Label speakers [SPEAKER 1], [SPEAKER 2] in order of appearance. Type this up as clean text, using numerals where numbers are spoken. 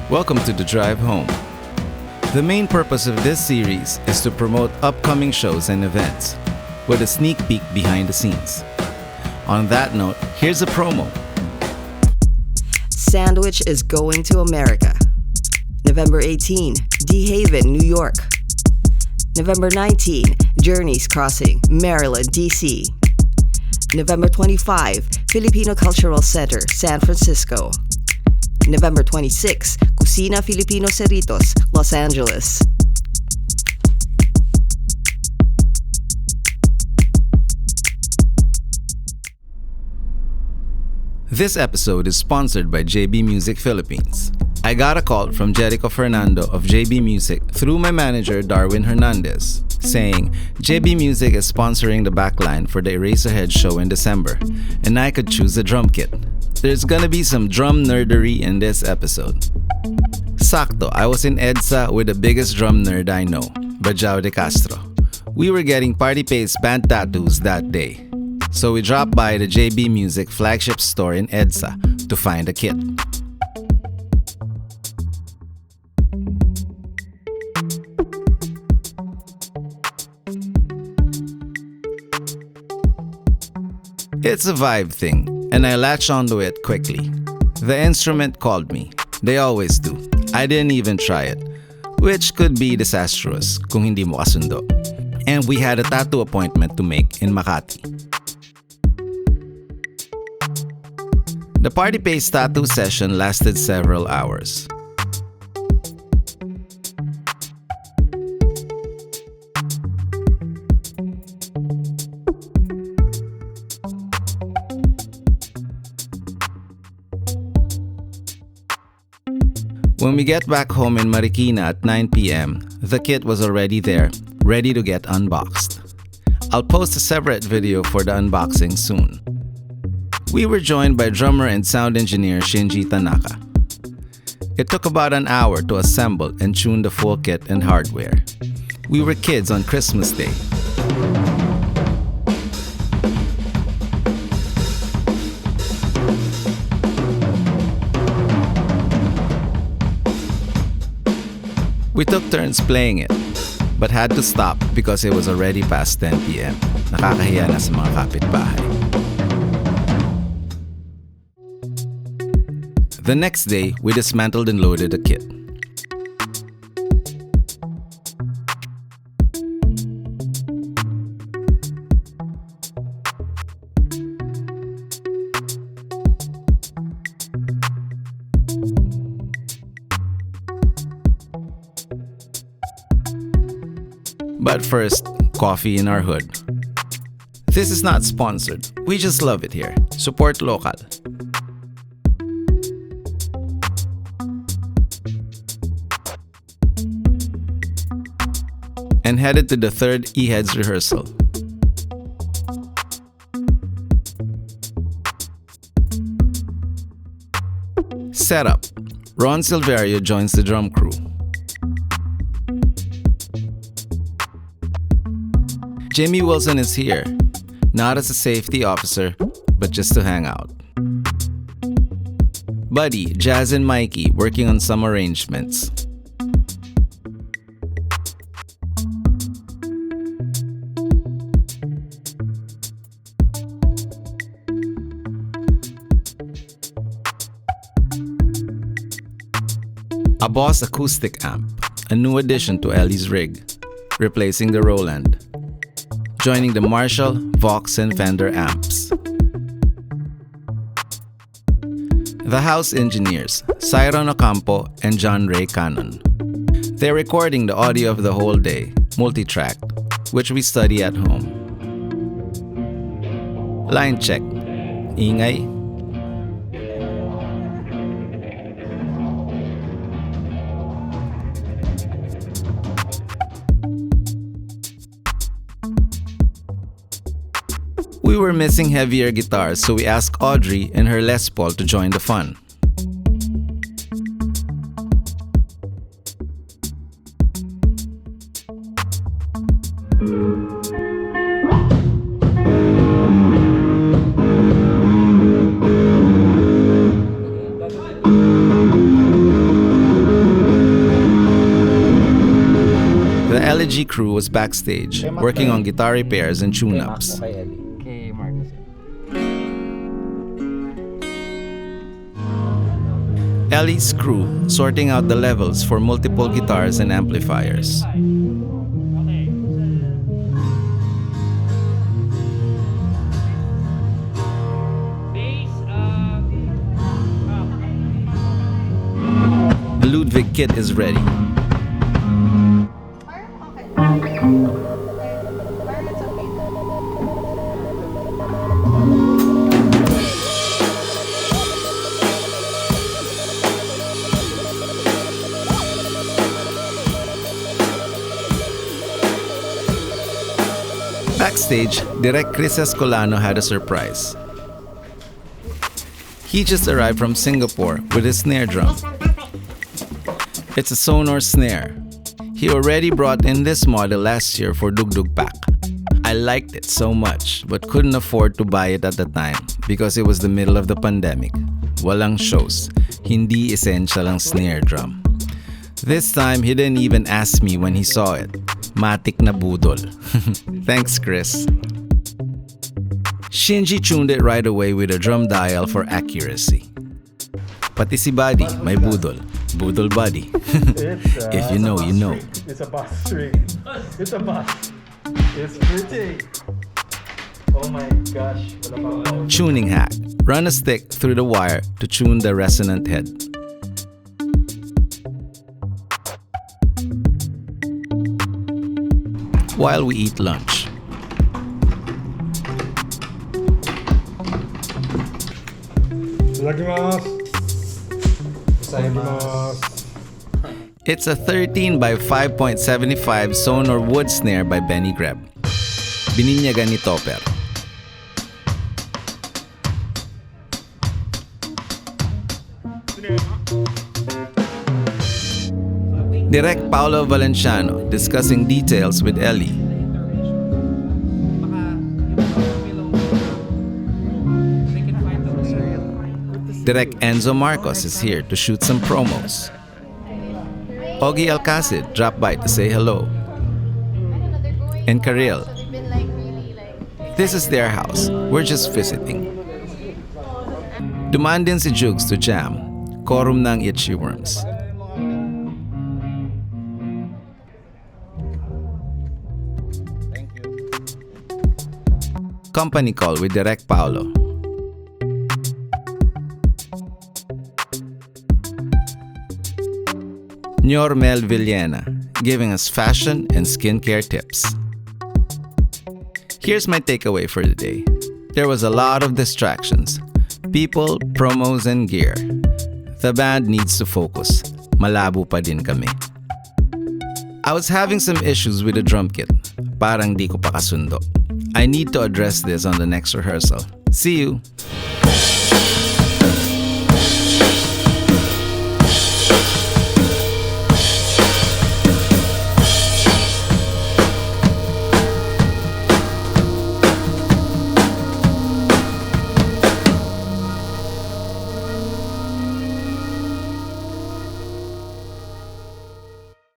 [SPEAKER 1] Welcome to The Drive Home. The main purpose of this series is to promote upcoming shows and events, with a sneak peek behind the scenes. On that note, here's a promo.
[SPEAKER 2] Sandwich is going to America. November 18, DeHaven, New York. November 19, Journeys Crossing, Maryland, DC. November 25, Filipino Cultural Center, San Francisco. November 26, Kusina, Filipino, Cerritos, Los Angeles.
[SPEAKER 1] This episode is sponsored by JB Music Philippines. I got a call from Jericho Fernando of JB Music through my manager Darwin Hernandez, saying JB Music is sponsoring the backline for the Eraserheads show in December, and I could choose a drum kit. There's gonna be some drum nerdery in this episode. Sakto, I was in EDSA with the biggest drum nerd I know, Bajao de Castro. We were getting Party Pace band tattoos that day, so we dropped by the JB Music flagship store in EDSA to find a kit. It's a vibe thing, and I latched onto it quickly. The instrument called me. They always do. I didn't even try it, which could be disastrous kung hindi mo kasundo. And we had a tattoo appointment to make in Makati. The Party Pace tattoo session lasted several hours. When we get back home in Marikina at 9 p.m., the kit was already there, ready to get unboxed. I'll post a separate video for the unboxing soon. We were joined by drummer and sound engineer Shinji Tanaka. It took about an hour to assemble and tune the full kit and hardware. We were kids on Christmas Day. We took turns playing it, but had to stop because it was already past 10 p.m. Nakakahiya na sa mga kapitbahay. The next day, we dismantled and loaded the kit. But first, coffee in our hood. This is not sponsored. We just love it here. Support local. And headed to the third E-Heads rehearsal. Setup. Ron Silverio joins the drum crew. Jimmy Wilson is here, not as a safety officer, but just to hang out. Buddy, Jazz and Mikey working on some arrangements. A Boss acoustic amp, a new addition to Ellie's rig, replacing the Roland. Joining the Marshall, Vox, and Fender amps. The house engineers, Cyron Ocampo and John Ray Cannon. They're recording the audio of the whole day, multi-track, which we study at home. Line check. Ingay. We were missing heavier guitars, so we asked Audrey and her Les Paul to join the fun. Shinji crew was backstage, working on guitar repairs and tune-ups.
[SPEAKER 3] Okay, Marcus.
[SPEAKER 1] Ellie's crew sorting out the levels for multiple guitars and amplifiers. The Ludwig kit is ready. Backstage, Direk Chris Escolano had a surprise. He just arrived from Singapore with his snare drum. It's a Sonor snare. He already brought in this model last year for Dugdug Pack. I liked it so much but couldn't afford to buy it at the time because it was the middle of the pandemic. Walang shows. Hindi essential ang snare drum. This time, he didn't even ask me when he saw it. Matik na budol. Thanks, Chris. Shinji tuned it right away with a drum dial for accuracy. Pati si Buddy, may budol. Budol Buddy. If you know, you know.
[SPEAKER 4] It's a boss string. It's a boss. It's pretty. Oh my gosh.
[SPEAKER 1] Tuning hack. Run a stick through the wire to tune the resonant head. While we eat lunch. It's a 13 by 5.75 Sonor wood snare by Benny Greb. Bininyagan ni Topper. Direk Paolo Valenciano discussing details with Ellie. Direk Enzo Marcos is here to shoot some promos. Ogie Alcacid dropped by to say hello. And Karel. This is their house. We're just visiting. Dumaan din si Jugs to jam. Quorum ng Itchy Worms. Company call with Direk Paolo. Mel Villena, giving us fashion and skincare tips. Here's my takeaway for the day. There was a lot of distractions. People, promos, and gear. The band needs to focus. Malabo pa din kami. I was having some issues with the drum kit. Parang di ko pa kasundo. I need to address this on the next rehearsal. See you!